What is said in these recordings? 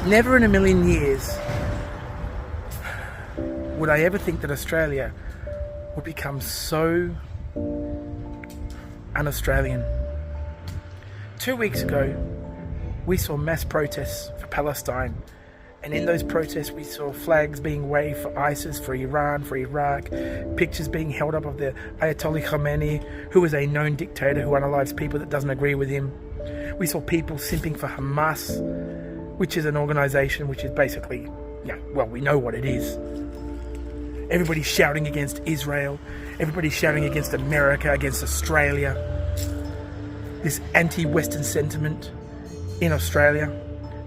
Never in a million years would I ever think that Australia would become so un-Australian. 2 weeks ago, we saw mass protests for Palestine, and in those protests we saw flags being waved for ISIS, for Iran, for Iraq, pictures being held up of the Ayatollah Khamenei, who is a known dictator who unalives people that doesn't agree with him. We saw people simping for Hamas, which is an organisation which is basically, we know what it is. Everybody's shouting against Israel, everybody's shouting against America, against Australia. This anti-Western sentiment in Australia.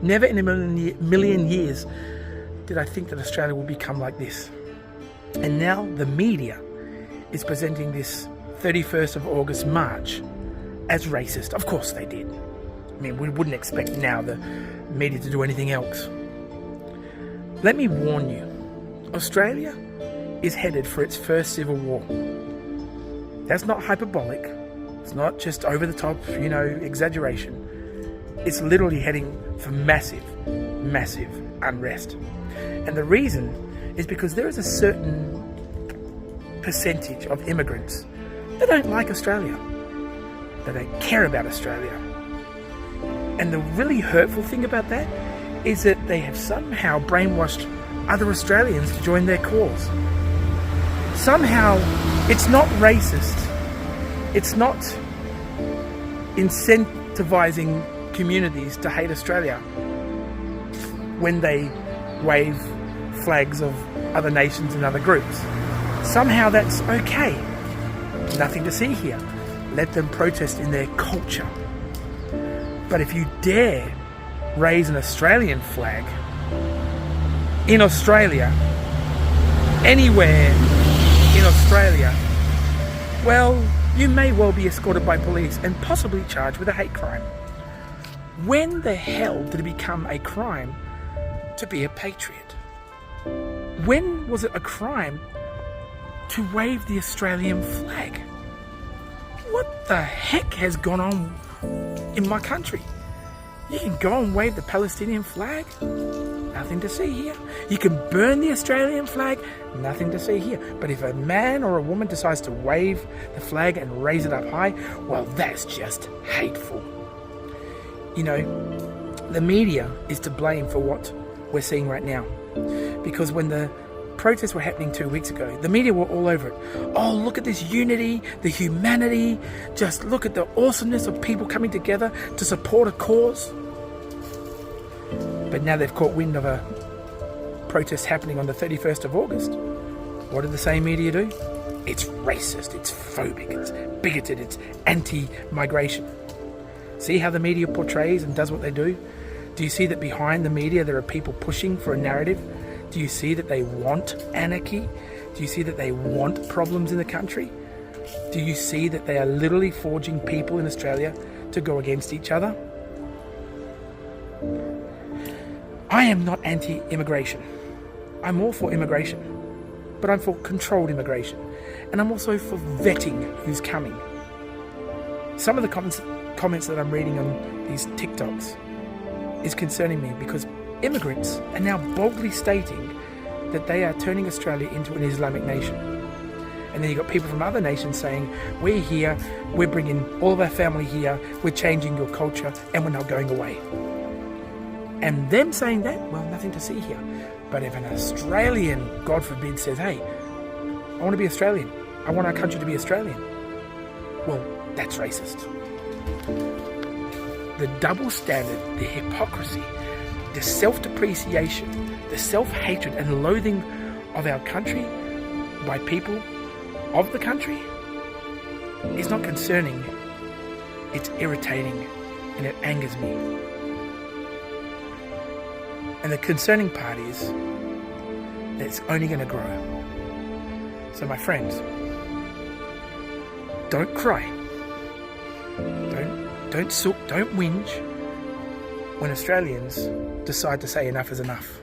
Never in a million years did I think that Australia would become like this. And now the media is presenting this 31st of August march as racist. Of course they did. I mean, we wouldn't expect now the media to do anything else. Let me warn you, Australia is headed for its first civil war. That's not hyperbolic. It's not just over the top, exaggeration. It's literally heading for massive, massive unrest. And the reason is because there is a certain percentage of immigrants that don't like Australia. They don't care about Australia. And the really hurtful thing about that is that they have somehow brainwashed other Australians to join their cause. Somehow, it's not racist. It's not incentivizing communities to hate Australia when they wave flags of other nations and other groups. Somehow that's okay. Nothing to see here. Let them protest in their culture. But if you dare raise an Australian flag in Australia, anywhere in Australia, well, you may well be escorted by police and possibly charged with a hate crime. When the hell did it become a crime to be a patriot? When was it a crime to wave the Australian flag? What the heck has gone on in my country? You can go and wave the Palestinian flag, nothing to see here. You can burn the Australian flag, nothing to see here. But if a man or a woman decides to wave the flag and raise it up high, well, that's just hateful. The media is to blame for what we're seeing right now. Because when the protests were happening 2 weeks ago, the media were all over it. Oh, look at this unity, the humanity, just look at the awesomeness of people coming together to support a cause. But now they've caught wind of a protest happening on the 31st of August. What did the same media do? It's racist, it's phobic, it's bigoted, it's anti-migration. See how the media portrays and does what they do? Do you see that behind the media there are people pushing for a narrative? Do you see that they want anarchy? Do you see that they want problems in the country? Do you see that they are literally forging people in Australia to go against each other? I am not anti-immigration. I'm all for immigration, but I'm for controlled immigration. And I'm also for vetting who's coming. Some of the comments that I'm reading on these TikToks is concerning me because immigrants are now boldly stating that they are turning Australia into an Islamic nation. And then you've got people from other nations saying, we're here, we're bringing all of our family here, we're changing your culture, and we're not going away. And them saying that, well, nothing to see here. But if an Australian, God forbid, says, hey, I want to be Australian, I want our country to be Australian, well, that's racist. The double standard, the hypocrisy, the self-depreciation, the self-hatred and loathing of our country by people of the country is not concerning. It's irritating and it angers me. And the concerning part is that it's only going to grow. So my friends, don't cry. Don't sook, don't whinge when Australians decide to say enough is enough.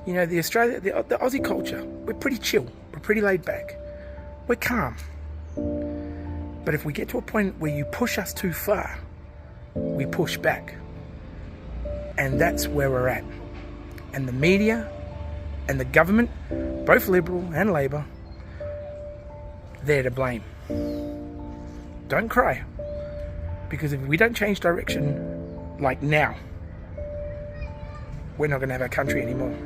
The Aussie culture, we're pretty chill, we're pretty laid back, we're calm. But if we get to a point where you push us too far, we push back. And that's where we're at. And the media and the government, both Liberal and Labor, they're to blame. Don't cry. Because if we don't change direction, like now, we're not going to have our country anymore.